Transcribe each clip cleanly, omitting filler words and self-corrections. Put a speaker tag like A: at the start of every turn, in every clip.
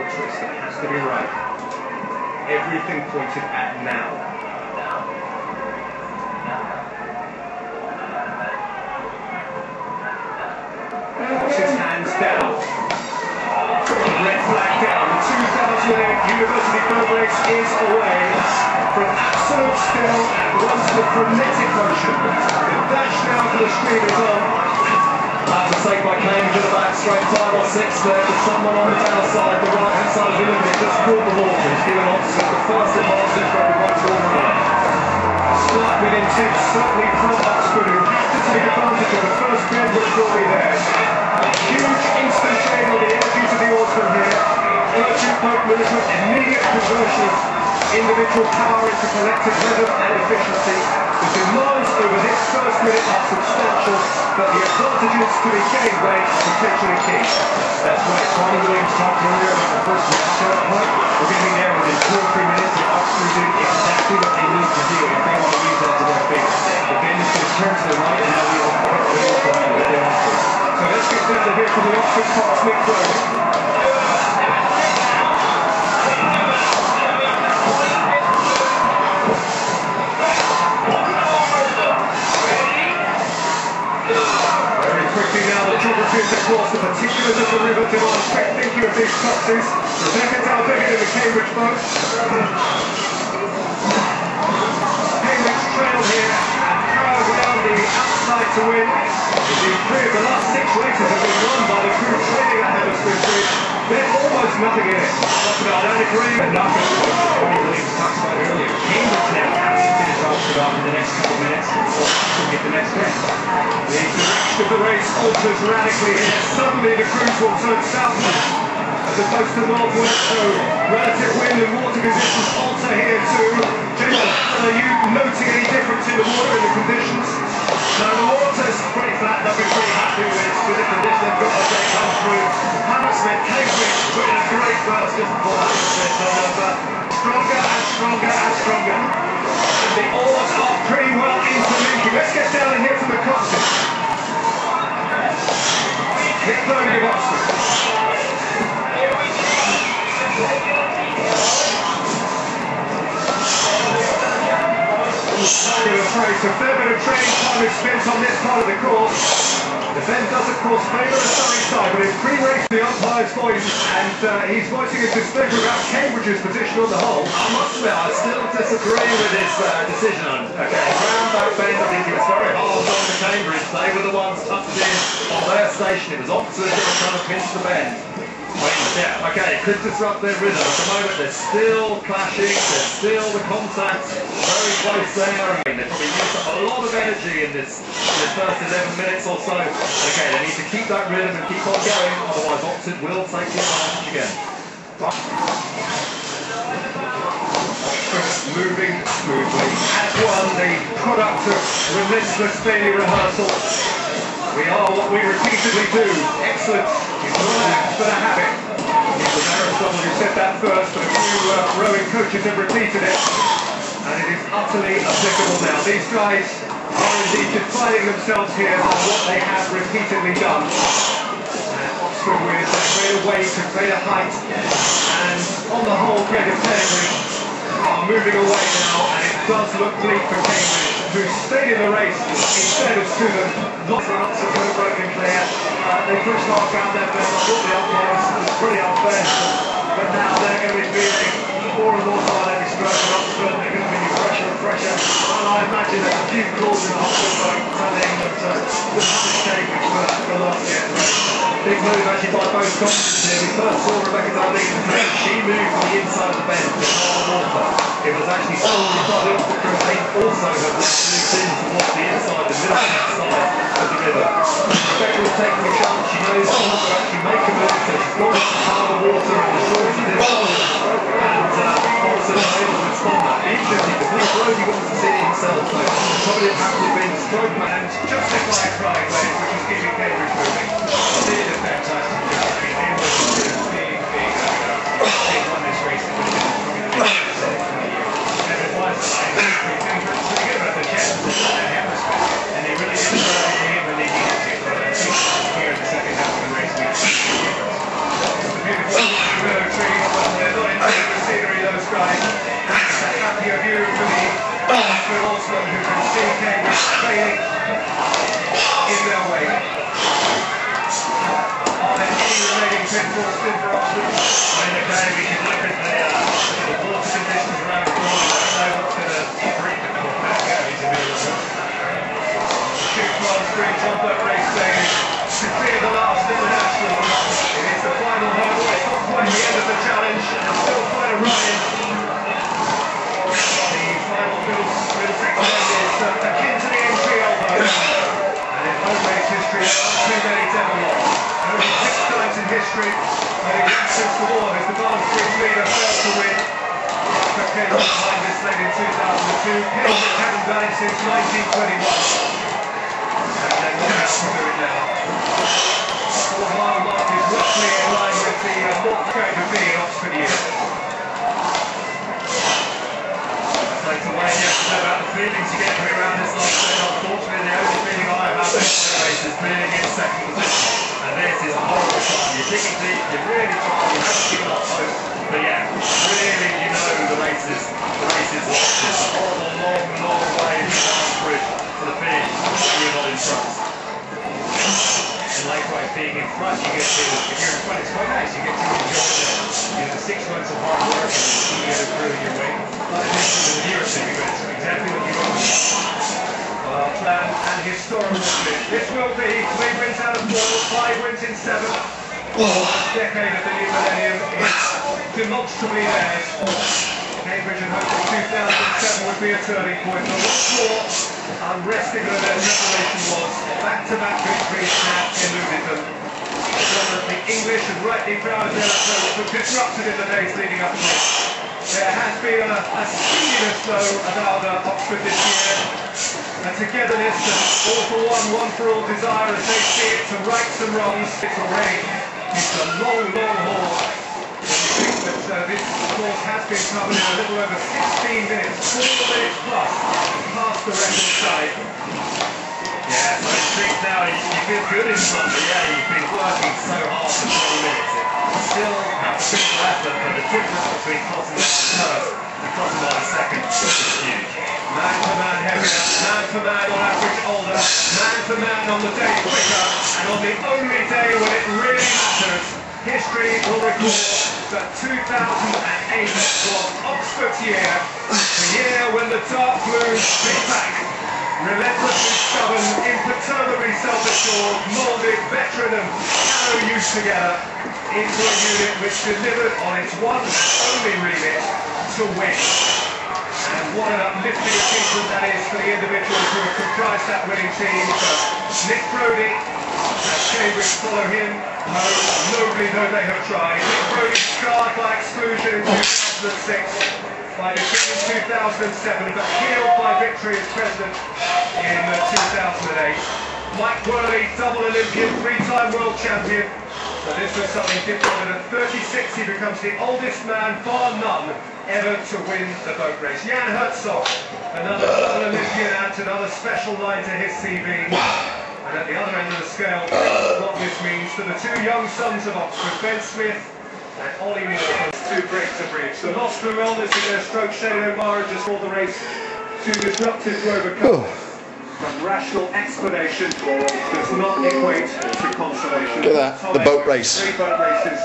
A: foot twist that has to be right. Everything pointed at now. Puts his hands down. Red flag down. The 2008 University Boat Race is away from absolute still and runs to frenetic motion. The dash now for the screen is on. Mistake by Cambridge at the back, straight 5 or 6 there, with someone on the downside, the right hand side of the limit, just caught the water. Stephen Oxford, the first advantage for everyone to overrun. Slight within 6, certainly from Oxford, who have to take advantage of the first bend which will be there. Huge instant shade on the energy to the oarsman here. Urgent boat movement, immediate conversion of individual power into collective rhythm and efficiency. The demands over this first minute are substantial, but the advantages to be gained by potentially key.
B: That's right, Tony Williams talked earlier about the first shot point. We're going to be there within 2 or 3 minutes, and Oxford do exactly what they need to do if they want to use that to their favor. The bend is going to turn to the right, and now we will come with their Oxford.
A: So let's get down to here from the Oxford Park Smith Road. Of course, the particulars of the river demand quick thinking of these foxes. Rebecca Dalbiggan in the Cambridge boat. Cambridge trail here, and Harrow down the outside to win. The 3 of the last 6 races have been won by the crew trailing at Hemmersmith Bridge. There's almost nothing in it. Talking about that agree, but nothing.
B: Tony Williams talked about earlier. Cambridge now has to finish Oxford off in the next couple of minutes, or to get the next race.
A: The direction of the race alters radically here. Suddenly the cruise will turn southward as opposed to northward, so relative wind and water conditions alter here too. James, are you noting any difference in the water and the conditions?
C: No, the water's pretty flat, they'll be pretty happy with the conditions they've got as they come through. Hammersmith, Cambridge put in a great burst just before Hammersmith turned over. Stronger and stronger and stronger. And the oars are pretty well interlinking. Let's get down in here from the cockpit. Nick Burney of Oxford. A fair bit of training time is spent on this part of the course. The bend does of course favour the sunny side, but in pre-race the umpire's voice, and he's voicing his displeasure about Cambridge's position on the whole.
B: I must admit, I still disagree with his decision on it. Okay, round back bend, I think it was very hard on the Cambridge. They were the ones tucked in on their station. It was Oxford that were trying to pinch the bend. Yeah, okay, it could disrupt their rhythm. At the moment, they're still clashing, there's still the contact very close there. I mean, they've probably used up a lot of energy in this first 11 minutes or so. Okay, they need to keep that rhythm and keep on going, otherwise Oxford will take the advantage again.
A: Moving smoothly. As one, the product of relentless daily rehearsal. We are what we repeatedly do. Excellent. It's not but a habit. It was Aristotle who said that first, but a few rowing coaches have repeated it, and it is utterly applicable now. These guys are indeed defining themselves here on what they have repeatedly done. And Oxford with greater weight and greater height, and on the whole greater pedigree, are moving away now, and it does look bleak for Cambridge, who stayed in the race instead of Susan.
C: Lots of Oxford could have broken clear. They pushed off around their bend. I thought the umpires was pretty unfair, but now they're going to be feeling more and more time every stroke of Oxford. They're going to be pressure and pressure. And I imagine there's a few calls in the Oxford boat telling that the Cambridge for last year's race.
A: Big move actually by both companies here. We first saw Rebecca Dalbiggan.
B: She moved on the inside of the bend to the water.
A: It was actually solely by the Oxford crew.
B: They also have moved in towards the inside, the middle side of the river.
A: Rebecca was taking a chance. She knows she wants to actually make a move, so she's got to cover the water and the shore she did.
B: And also not able to respond that. Interesting, the police Brody wants to see it himself, so probably it has to have been stroke man.
C: Justify crying waves, which is keeping Cambridge moving. It is a fantastic job. I mean, they were big won this race. It was probably the biggest result of the year. And it was, I think, pretty good about the chances at Hammersmith. And they really didn't put out the game when they needed to. But I think here in the second half of the race, we see the difference. Maybe it's a little bit of a trade. remaining pinfalls in for Oxford.
B: In the game, we can look at the water conditions around the corner. I don't know what's going to break the ball back out into the middle.
C: Shoots on screen, John Boat Race Stadium to clear the last international. It is the final hurdle. It's not quite the end of the challenge. There's still quite a run in. The final middle section is akin to the entry elbow. And in boat race history, there aren't too many ever lost. Only 6 times in history, but it is since the war as the Barnes Bridge leader failed to win. Arthur Kane behind this late in 2002. Kendrick hadn't done it since 1921. And then what else to do it now? The mile mark is roughly in line with the what's going to be in Oxford year.
B: Takes away yesterday about the feelings you get coming around this last day. Unfortunately, the only feeling I have after this race is being in second position. And this is a horrible shot. You're digging deep, you're really trying, you haven't given up hope. But yeah, really, you know the race is lost. It's a horrible, long way from Barnes Bridge to the finish. You're not in front. And likewise, being in front, you get to, if you're in front, it's quite nice. You get to enjoy the 6 months of hard work and you get it through your way. Like this is a year or two, but it's exactly what you want.
C: Well, planned and historical finish. This will be 3 wins out of 4, 5 wins in 7. This decade of the new millennium is demonstrably theirs. Cambridge and hoped 2007 would be a turning point. But what's more unresting than their preparation was, back-to-back victories had eluded them. The English and rightly proud of their approach, but disrupted in the days leading up to it. There has been a steadiness though about Oxford this year. A togetherness and all for one for all desire as they see it to right some wrongs. It's a rain. It's a long haul. When you think that this course has been covered in a little over 16 minutes, 4 minutes plus past the record side.
B: Yeah, so it seems now you feel good in front, but yeah, you've been working so hard for 20 minutes. It still has a big effort, but the difference between crossing the first and crossing by the second is huge.
C: Man for man heavier, man for man on average older, man for man on the day quicker, and on the only day when it really matters, history will record that 2008 was Oxford's year, the year when the dark blues bit back. Relentlessly stubborn, imperturbably self-assured, moulded veteran and shallow youth together into a unit which delivered on its one and only remit to win. And what an uplifting achievement that is for the individuals who have comprised that winning team. So Nick Brodie, as Cambridge follow him, nobly though they have tried. Nick Brodie scarred by exclusion in 2006. By defeat in 2007, but healed by victory as president in 2008. Mike Worley, double Olympian, 3-time world champion. So this was something different, and at 36 he becomes the oldest man, bar none, ever to win the boat race. Jan Herzog, another double Olympian, adds another special line to his CV. And at the other end of the scale, what this means to the 2 young sons of Oxford, Ben Smith and Ollie Moore. Too great to bridge. The lost through illness in their stroke, Shane O'Mara just called the race too disruptive to overcome. But rational explanation does not equate to consolation.
D: Look at that, the boat race.
C: 3 boat races,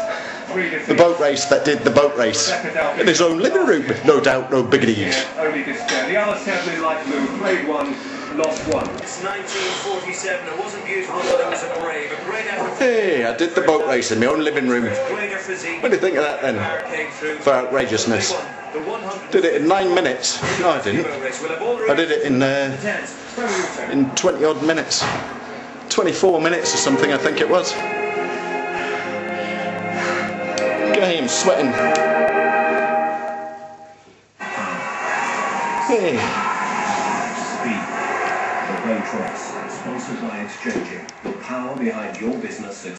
C: 3 defeats.
D: The boat race that did the boat race. In his own living room, no doubt, no biggities.
C: Only despair. The others heavily light blue, played 1, lost 1.
E: It's 1947. It wasn't beautiful, but it was a great effort.
D: Hey, I did the boat race in my own living room.
E: Greater physique.
D: What do you think of that then? For outrageousness. Did it in 9 minutes. No, I didn't. I did it in 20 odd minutes. 24 minutes or something, I think it was. I'm sweating. Hey.
A: Speed. The boat race. Sponsored by Exchanging. The power behind your business success.